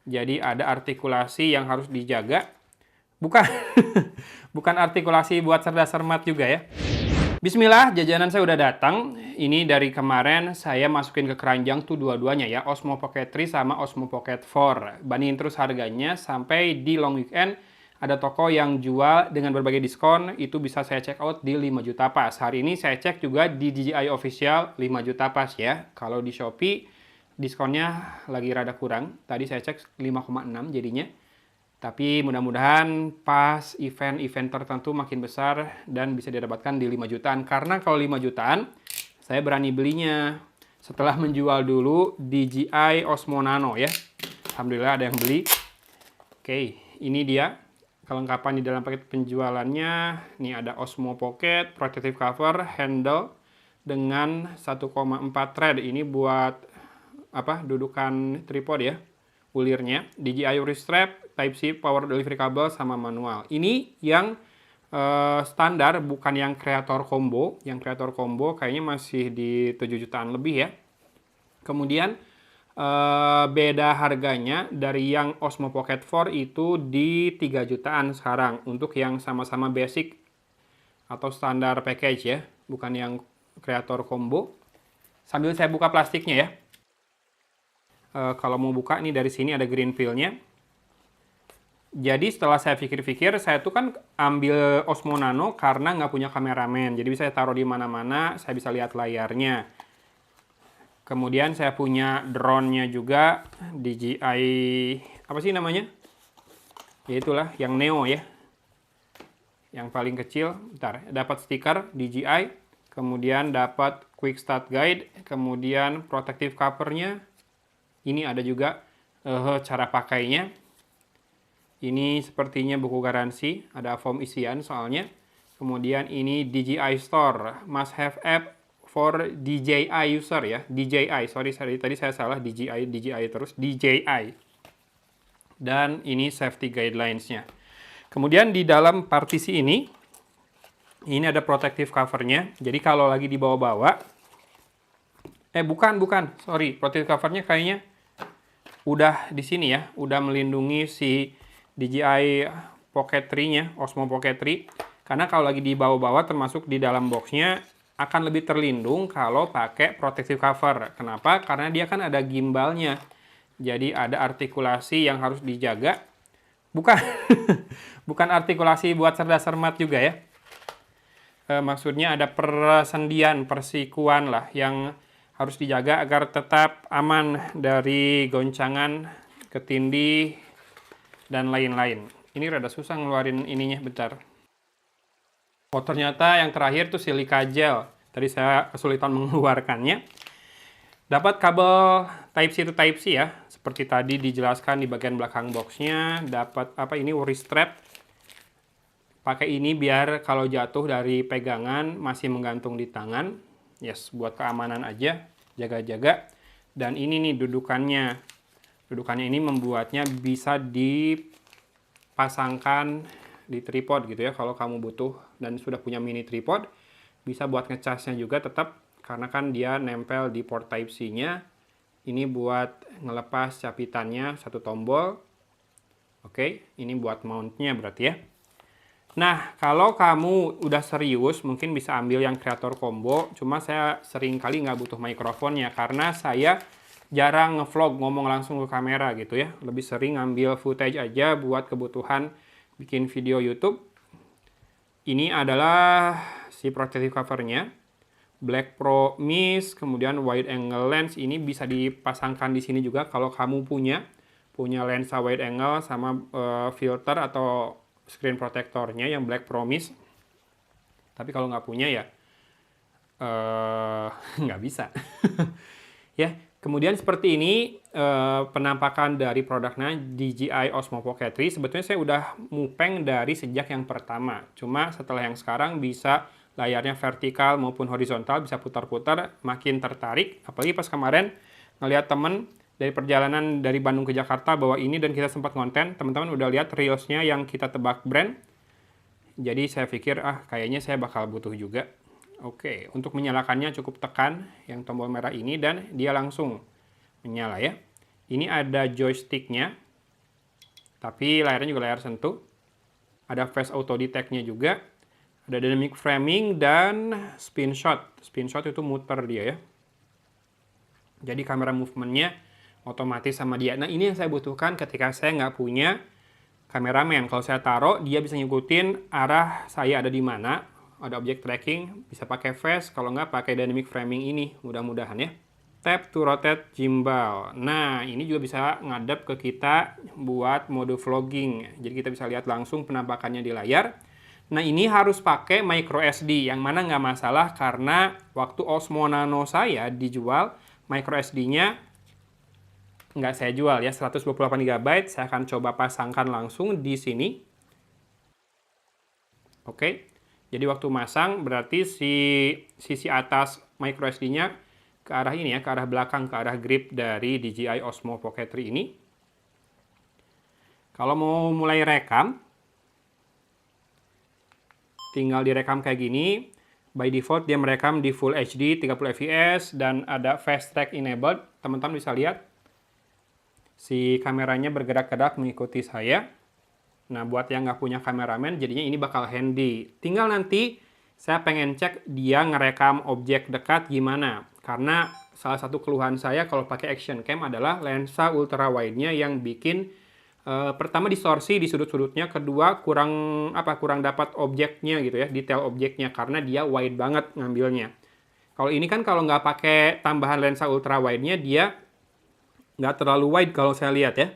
Jadi ada artikulasi yang harus dijaga. Bukan, bukan artikulasi buat cerdas cermat juga ya. Bismillah, jajanan saya udah datang. Ini dari kemarin saya masukin ke keranjang tuh dua-duanya ya, Osmo Pocket 3 sama Osmo Pocket 4. Bandingin terus harganya sampai di long weekend ada toko yang jual dengan berbagai diskon, itu bisa saya check out di 5 juta pas. Hari ini saya cek juga di DJI Official 5 juta pas ya. Kalau di Shopee diskonnya lagi rada kurang. Tadi saya cek 5,6 jadinya. Tapi mudah-mudahan pas event-event tertentu makin besar dan bisa didapatkan di 5 jutaan. Karena kalau 5 jutaan, saya berani belinya setelah menjual dulu DJI Osmo Nano ya. Alhamdulillah ada yang beli. Oke, ini dia kelengkapan di dalam paket penjualannya. Ini ada Osmo Pocket, protective cover, handle dengan 1,4 thread. Ini buat dudukan tripod ya. Ulirnya, DJI wrist strap, Type-C power delivery kabel sama manual. Ini yang standar, bukan yang creator combo. Yang creator combo kayaknya masih di 7 jutaan lebih ya. Kemudian beda harganya dari yang Osmo Pocket 4 itu di 3 jutaan sekarang. Untuk yang sama-sama basic atau standar package ya, bukan yang creator combo. Sambil saya buka plastiknya ya. Kalau mau buka nih dari sini ada green peel-nya. Jadi setelah saya pikir-pikir, saya tuh kan ambil Osmo Nano karena nggak punya kameramen. Jadi bisa saya taruh di mana-mana, saya bisa lihat layarnya. Kemudian saya punya drone-nya juga, DJI, apa sih namanya? Ya itulah, yang Neo ya. Yang paling kecil, bentar, dapat stiker DJI, kemudian dapat quick start guide, kemudian protective cover-nya. Ini ada juga cara pakainya. Ini sepertinya buku garansi, ada form isian soalnya. Kemudian ini DJI Store, must have app for DJI user ya. DJI, sorry tadi saya salah, DJI terus, DJI. Dan ini safety guidelines-nya. Kemudian di dalam partisi ini ada protective cover-nya. Jadi kalau lagi dibawa-bawa, bukan, sorry, protective cover-nya kayaknya udah di sini ya, udah melindungi si DJI Pocket 3-nya, Osmo Pocket 3. Karena kalau lagi dibawa-bawa termasuk di dalam boxnya akan lebih terlindung kalau pakai protective cover. Kenapa? Karena dia kan ada gimbalnya. Jadi ada artikulasi yang harus dijaga. Bukan, bukan artikulasi buat cerdas cermat juga ya. Maksudnya ada persendian, persikuan lah yang harus dijaga agar tetap aman dari goncangan, ketindih, dan lain-lain. Ini rada susah ngeluarin ininya, bentar. Oh, ternyata yang terakhir tuh silika gel. Tadi saya kesulitan mengeluarkannya. Dapat kabel Type-C to Type-C ya. Seperti tadi dijelaskan di bagian belakang boxnya. Dapat ini wrist strap. Pakai ini biar kalau jatuh dari pegangan masih menggantung di tangan. Yes, buat keamanan aja. Jaga-jaga. Dan ini nih dudukannya. Dudukannya ini membuatnya bisa dipasangkan di tripod gitu ya. Kalau kamu butuh dan sudah punya mini tripod, bisa buat ngecasnya juga tetap, karena kan dia nempel di port Type-C-nya. Ini buat ngelepas capitannya, satu tombol. Oke, ini buat mount-nya berarti ya. Nah, kalau kamu udah serius, mungkin bisa ambil yang creator combo. Cuma saya sering kali nggak butuh mikrofonnya, karena saya jarang ngevlog ngomong langsung ke kamera gitu ya. Lebih sering ngambil footage aja buat kebutuhan bikin video YouTube. Ini adalah si protective cover-nya. Black Pro Mist, kemudian wide angle lens. Ini bisa dipasangkan di sini juga kalau kamu punya lensa wide angle sama filter atau screen protectornya yang Black Pro Mist. Tapi kalau nggak punya ya nggak bisa. Ya, kemudian seperti ini penampakan dari produknya DJI Osmo Pocket 3. Sebetulnya saya udah mupeng dari sejak yang pertama. Cuma setelah yang sekarang bisa layarnya vertikal maupun horizontal, bisa putar-putar, makin tertarik. Apalagi pas kemarin ngelihat temen dari perjalanan dari Bandung ke Jakarta bawa ini dan kita sempat konten. Teman-teman udah lihat reelsnya yang kita tebak brand. Jadi saya pikir kayaknya saya bakal butuh juga. Oke, untuk menyalakannya cukup tekan yang tombol merah ini dan dia langsung menyala ya. Ini ada joysticknya. Tapi layarnya juga layar sentuh. Ada face auto detect-nya juga. Ada dynamic framing dan spin shot. Spin shot itu muter dia ya. Jadi kamera movement-nya otomatis sama dia. Nah ini yang saya butuhkan ketika saya nggak punya kameramen. Kalau saya taruh, dia bisa ngikutin arah saya ada di mana. Ada object tracking, bisa pakai face, kalau nggak pakai dynamic framing ini, mudah-mudahan ya. Tap to rotate gimbal. Nah, ini juga bisa ngadep ke kita buat mode vlogging. Jadi kita bisa lihat langsung penampakannya di layar. Nah, ini harus pakai micro SD, yang mana nggak masalah karena waktu Osmo Nano saya dijual, micro SD-nya nggak saya jual ya, 128 GB. Saya akan coba pasangkan langsung di sini. Oke. Jadi waktu masang berarti sisi atas micro SD-nya ke arah ini ya, ke arah belakang, ke arah grip dari DJI Osmo Pocket 3 ini. Kalau mau mulai rekam, tinggal direkam kayak gini. By default dia merekam di Full HD 30 fps dan ada Fast Track enabled. Teman-teman bisa lihat si kameranya bergerak-gerak mengikuti saya. Nah, buat yang nggak punya kameramen, jadinya ini bakal handy. Tinggal nanti saya pengen cek dia ngerekam objek dekat gimana. Karena salah satu keluhan saya kalau pakai action cam adalah lensa ultra wide-nya yang bikin pertama distorsi di sudut-sudutnya, kedua kurang dapat objeknya gitu ya, detail objeknya karena dia wide banget ngambilnya. Kalau ini kan kalau nggak pakai tambahan lensa ultra wide-nya dia nggak terlalu wide kalau saya lihat ya.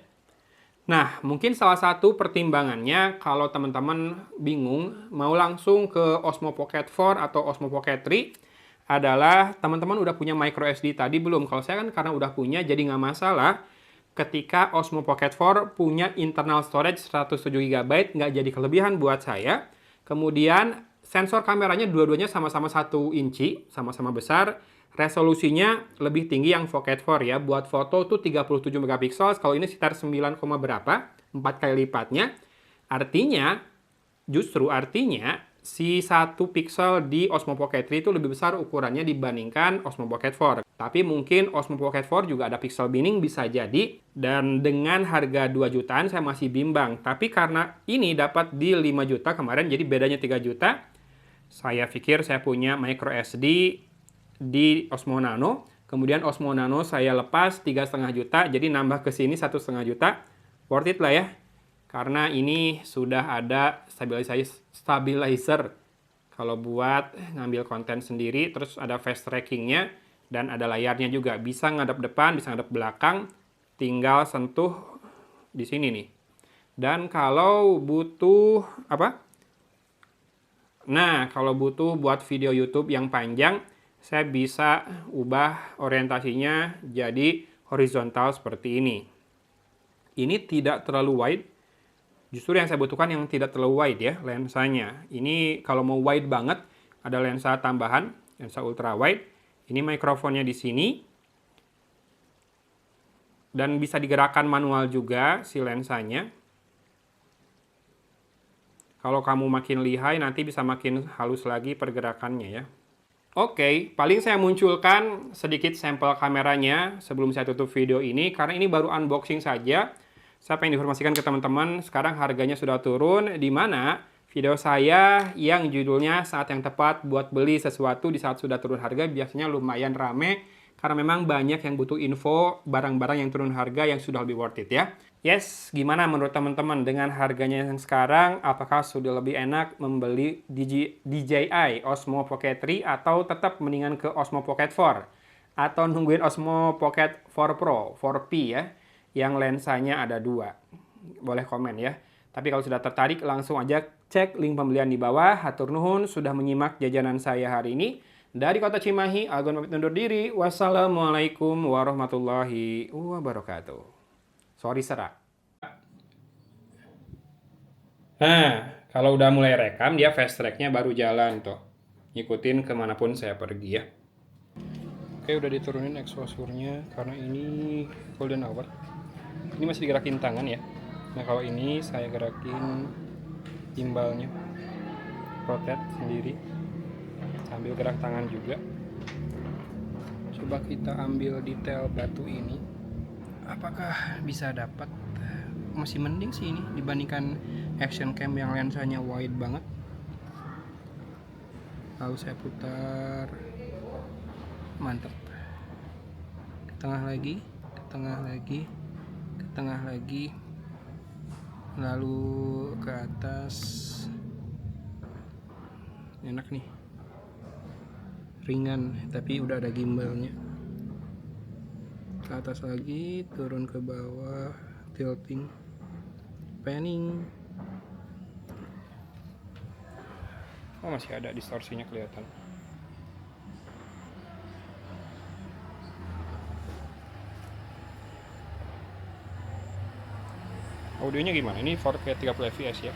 Nah, mungkin salah satu pertimbangannya kalau teman-teman bingung mau langsung ke Osmo Pocket 4 atau Osmo Pocket 3 adalah teman-teman udah punya micro SD tadi belum? Kalau saya kan karena udah punya jadi nggak masalah ketika Osmo Pocket 4 punya internal storage 107 GB nggak jadi kelebihan buat saya. Kemudian sensor kameranya dua-duanya sama-sama 1 inci, sama-sama besar. Resolusinya lebih tinggi yang Pocket 4 ya. Buat foto tuh 37 megapiksel, kalau ini sekitar 9, berapa? 4 kali lipatnya. Artinya si 1 pixel di Osmo Pocket 3 itu lebih besar ukurannya dibandingkan Osmo Pocket 4. Tapi mungkin Osmo Pocket 4 juga ada pixel binning bisa jadi. Dan dengan harga 2 jutaan saya masih bimbang. Tapi karena ini dapat di 5 juta kemarin, jadi bedanya 3 juta. Saya pikir saya punya micro SD di Osmo Nano, kemudian Osmo Nano saya lepas 3,5 juta, jadi nambah ke sini 1,5 juta, worth it lah ya, karena ini sudah ada stabilizer kalau buat ngambil konten sendiri, terus ada fast trackingnya, dan ada layarnya juga, bisa ngadep depan, bisa ngadep belakang, tinggal sentuh di sini nih. Dan kalau butuh kalau butuh buat video YouTube yang panjang, saya bisa ubah orientasinya jadi horizontal seperti ini. Ini tidak terlalu wide. Justru yang saya butuhkan yang tidak terlalu wide ya, lensanya. Ini kalau mau wide banget, ada lensa tambahan, lensa ultra wide. Ini mikrofonnya di sini. Dan bisa digerakkan manual juga si lensanya. Kalau kamu makin lihai, nanti bisa makin halus lagi pergerakannya ya. Oke, paling saya munculkan sedikit sampel kameranya sebelum saya tutup video ini, karena ini baru unboxing saja. Saya pengen informasikan ke teman-teman, sekarang harganya sudah turun, di mana video saya yang judulnya saat yang tepat buat beli sesuatu di saat sudah turun harga biasanya lumayan rame, karena memang banyak yang butuh info barang-barang yang turun harga yang sudah lebih worth it ya. Yes, gimana menurut teman-teman dengan harganya yang sekarang? Apakah sudah lebih enak membeli DJI Osmo Pocket 3 atau tetap mendingan ke Osmo Pocket 4? Atau nungguin Osmo Pocket 4 Pro, 4P ya, yang lensanya ada 2? Boleh komen ya. Tapi kalau sudah tertarik langsung aja cek link pembelian di bawah. Hatur nuhun sudah menyimak jajanan saya hari ini. Dari Kota Cimahi, Agun pamit undur diri. Wassalamualaikum warahmatullahi wabarakatuh. Sorry serak. Nah, kalau udah mulai rekam, dia fast track-nya baru jalan tuh. Ngikutin kemanapun saya pergi ya. Oke, udah diturunin exposurnya karena ini golden hour. Ini masih digerakin tangan ya. Nah, kalau ini saya gerakin gimbalnya. Rotate sendiri. Sambil gerak tangan juga. Coba kita ambil detail batu ini. Apakah bisa dapat? masih mending sih ini dibandingkan action cam yang lensanya wide banget. Lalu saya putar, mantap. Ke tengah lagi, ke tengah lagi, ke tengah lagi, lalu ke atas. Enak nih, ringan tapi udah ada gimbalnya. Ke atas lagi, turun ke bawah, tilting, panning. Oh, masih ada distorsinya kelihatan. Audionya gimana? Ini 4K 30 fps ya.